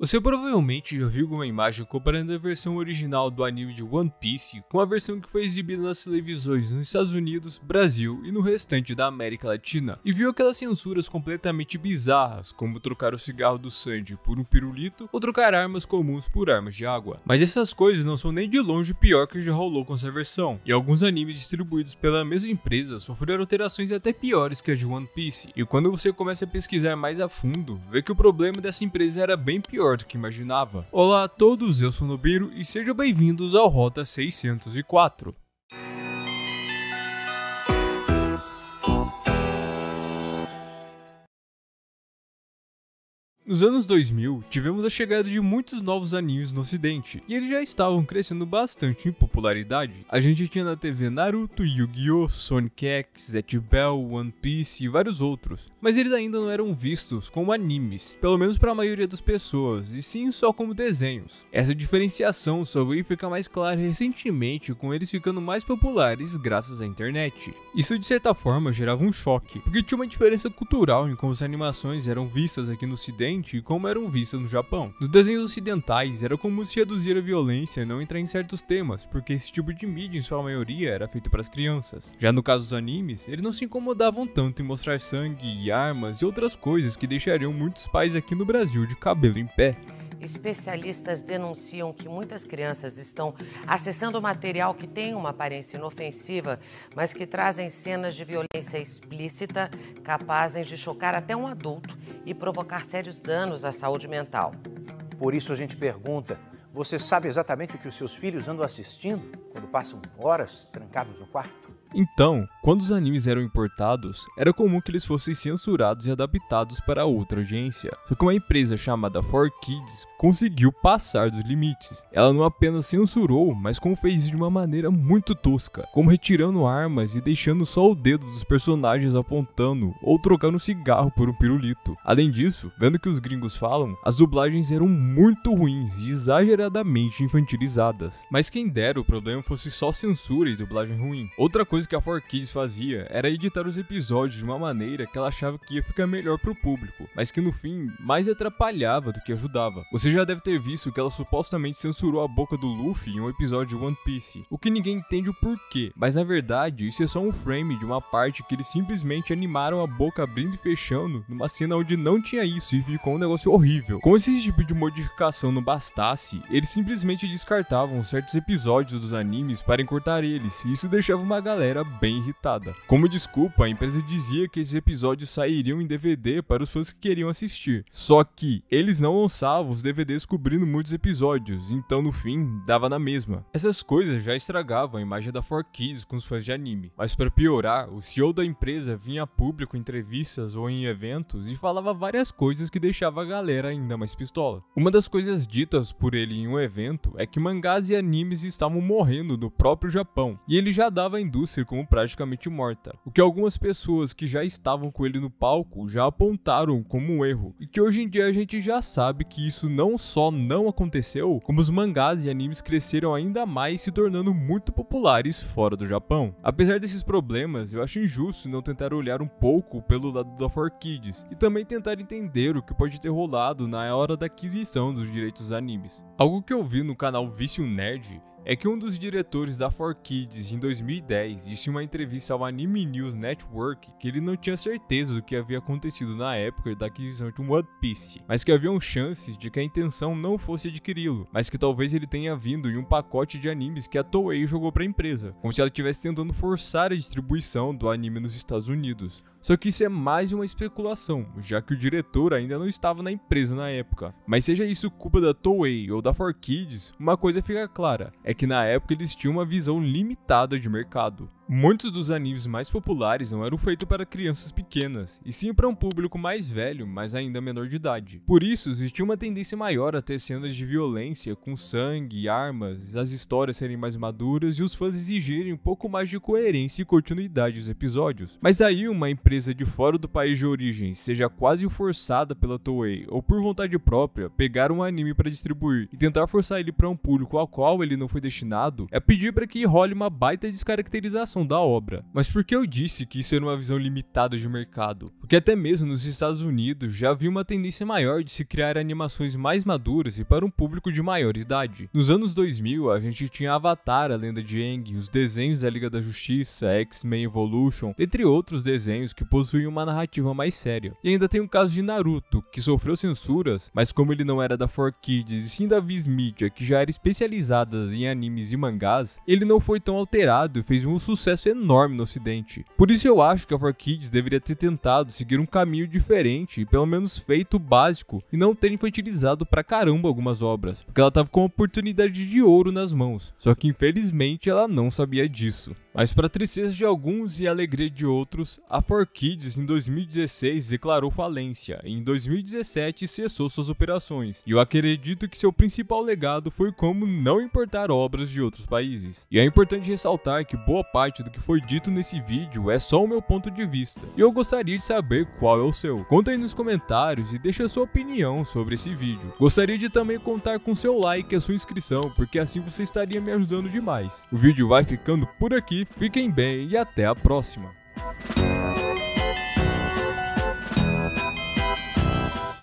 Você provavelmente já viu uma imagem comparando a versão original do anime de One Piece com a versão que foi exibida nas televisões nos Estados Unidos, Brasil e no restante da América Latina, e viu aquelas censuras completamente bizarras, como trocar o cigarro do Sanji por um pirulito ou trocar armas comuns por armas de água. Mas essas coisas não são nem de longe pior que já rolou com essa versão, e alguns animes distribuídos pela mesma empresa sofreram alterações até piores que a de One Piece, e quando você começa a pesquisar mais a fundo, vê que o problema dessa empresa era bem pior do que imaginava. Olá a todos, eu sou o Nobeiro e sejam bem-vindos ao Rota 604. Nos anos 2000, tivemos a chegada de muitos novos animes no ocidente, e eles já estavam crescendo bastante em popularidade. A gente tinha na TV Naruto, Yu-Gi-Oh!, Sonic X, Zatch Bell, One Piece e vários outros, mas eles ainda não eram vistos como animes, pelo menos para a maioria das pessoas, e sim só como desenhos. Essa diferenciação só veio ficar mais clara recentemente, com eles ficando mais populares graças à internet. Isso de certa forma gerava um choque, porque tinha uma diferença cultural em como as animações eram vistas aqui no ocidente e como eram vistas no Japão. Nos desenhos ocidentais, era comum se reduzir a violência e não entrar em certos temas, porque esse tipo de mídia, em sua maioria, era feito para as crianças. Já no caso dos animes, eles não se incomodavam tanto em mostrar sangue e armas e outras coisas que deixariam muitos pais aqui no Brasil de cabelo em pé. Especialistas denunciam que muitas crianças estão acessando material que tem uma aparência inofensiva, mas que trazem cenas de violência explícita, capazes de chocar até um adulto e provocar sérios danos à saúde mental. Por isso a gente pergunta, você sabe exatamente o que os seus filhos andam assistindo quando passam horas trancados no quarto? Então, quando os animes eram importados, era comum que eles fossem censurados e adaptados para outra audiência. Só que uma empresa chamada 4Kids conseguiu passar dos limites. Ela não apenas censurou, mas como fez isso de uma maneira muito tosca, como retirando armas e deixando só o dedo dos personagens apontando ou trocando um cigarro por um pirulito. Além disso, vendo que os gringos falam, as dublagens eram muito ruins e exageradamente infantilizadas. Mas quem dera o problema fosse só censura e dublagem ruim. Outra coisa que a 4Kids fazia era editar os episódios de uma maneira que ela achava que ia ficar melhor pro público, mas que no fim mais atrapalhava do que ajudava. Você já deve ter visto que ela supostamente censurou a boca do Luffy em um episódio de One Piece, o que ninguém entende o porquê, mas na verdade isso é só um frame de uma parte que eles simplesmente animaram a boca abrindo e fechando numa cena onde não tinha isso e ficou um negócio horrível. Como se esse tipo de modificação não bastasse, eles simplesmente descartavam certos episódios dos animes para encurtar eles, e isso deixava uma galera bem irritada. Como desculpa, a empresa dizia que esses episódios sairiam em DVD para os fãs que queriam assistir. Só que eles não lançavam os DVDs cobrindo muitos episódios, então no fim dava na mesma. Essas coisas já estragavam a imagem da 4Kids com os fãs de anime. Mas para piorar, o CEO da empresa vinha a público em entrevistas ou em eventos e falava várias coisas que deixava a galera ainda mais pistola. Uma das coisas ditas por ele em um evento é que mangás e animes estavam morrendo no próprio Japão, e ele já dava a indústria como praticamente morta, o que algumas pessoas que já estavam com ele no palco já apontaram como um erro, e que hoje em dia a gente já sabe que isso não só não aconteceu, como os mangás e animes cresceram ainda mais, se tornando muito populares fora do Japão. Apesar desses problemas, eu acho injusto não tentar olhar um pouco pelo lado da 4Kids e também tentar entender o que pode ter rolado na hora da aquisição dos direitos dos animes. Algo que eu vi no canal Vício Nerd é que um dos diretores da 4Kids em 2010 disse em uma entrevista ao Anime News Network que ele não tinha certeza do que havia acontecido na época da aquisição de One Piece, mas que haviam chances de que a intenção não fosse adquiri-lo, mas que talvez ele tenha vindo em um pacote de animes que a Toei jogou para a empresa, como se ela estivesse tentando forçar a distribuição do anime nos Estados Unidos. Só que isso é mais uma especulação, já que o diretor ainda não estava na empresa na época. Mas seja isso culpa da Toei ou da 4Kids, uma coisa fica clara, é que na época eles tinham uma visão limitada de mercado. Muitos dos animes mais populares não eram feitos para crianças pequenas, e sim para um público mais velho, mas ainda menor de idade. Por isso, existia uma tendência maior a ter cenas de violência, com sangue, armas, as histórias serem mais maduras e os fãs exigirem um pouco mais de coerência e continuidade dos episódios. Mas aí uma empresa de fora do país de origem, seja quase forçada pela Toei ou por vontade própria, pegar um anime para distribuir e tentar forçar ele para um público ao qual ele não foi destinado, é pedir para que role uma baita descaracterização criação da obra. Mas por que eu disse que isso era uma visão limitada de mercado? Porque até mesmo nos Estados Unidos já havia uma tendência maior de se criar animações mais maduras e para um público de maior idade. Nos anos 2000, a gente tinha Avatar, a Lenda de Aang, os desenhos da Liga da Justiça, X-Men Evolution, entre outros desenhos que possuíam uma narrativa mais séria. E ainda tem o caso de Naruto, que sofreu censuras, mas como ele não era da 4Kids e sim da Viz Media, que já era especializada em animes e mangás, ele não foi tão alterado e fez um sucesso enorme no ocidente. Por isso eu acho que a 4Kids deveria ter tentado seguir um caminho diferente e pelo menos feito o básico e não ter infantilizado pra caramba algumas obras, porque ela tava com uma oportunidade de ouro nas mãos, só que infelizmente ela não sabia disso. Mas para tristeza de alguns e alegria de outros, a 4Kids em 2016 declarou falência e em 2017 cessou suas operações. E eu acredito que seu principal legado foi como não importar obras de outros países. E é importante ressaltar que boa parte do que foi dito nesse vídeo é só o meu ponto de vista. E eu gostaria de saber qual é o seu. Conta aí nos comentários e deixa a sua opinião sobre esse vídeo. Gostaria de também contar com seu like e a sua inscrição, porque assim você estaria me ajudando demais. O vídeo vai ficando por aqui. Fiquem bem e até a próxima!